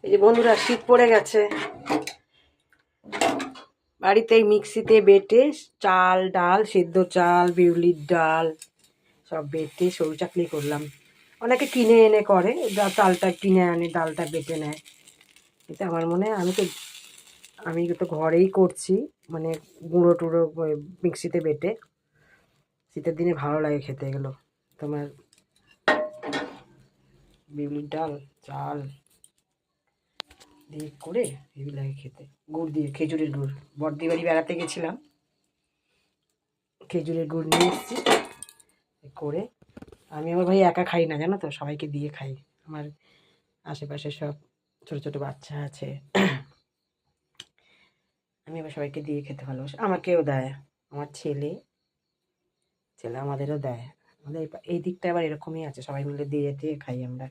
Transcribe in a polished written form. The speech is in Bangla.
এই যে বন্ধুরা, শীত পড়ে গেছে। বাড়িতেই মিক্সিতে বেটে চাল ডাল, সেদ্ধ চাল, বিউলির ডাল সব বেটে সরু চাকলি করলাম। অনেকে কিনে এনে করে, চালটা কিনে আনে, ডালটা বেটে নেয়। কিন্তু আমার মনে হয় আমি তো ঘরেই করছি, মানে গুঁড়ো টুড়ো মিক্সিতে বেটে। শীতের দিনে ভালো লাগে খেতে এগুলো। তোমার বিউলির ডাল, চাল দিয়ে করে হেভি লাগে খেতে। গুড় দিয়ে, খেজুরের গুড়। বড়দি বাড়ি বেড়াতে গেছিলাম, খেজুরের গুড় নিয়ে এসেছি করে। আমি আমার ভাই একা খাই না, জানো তো, সবাইকে দিয়ে খাই। আমার আশেপাশে সব ছোটো ছোটো বাচ্চা আছে, আমি আবার সবাইকে দিয়ে খেতে ভালোবাসি। আমাকেও দেয় আমার ছেলে আমাদেরও দেয়। আমাদের এই দিকটা আবার এরকমই আছে, সবাই মিলে দিয়ে খাই আমরা।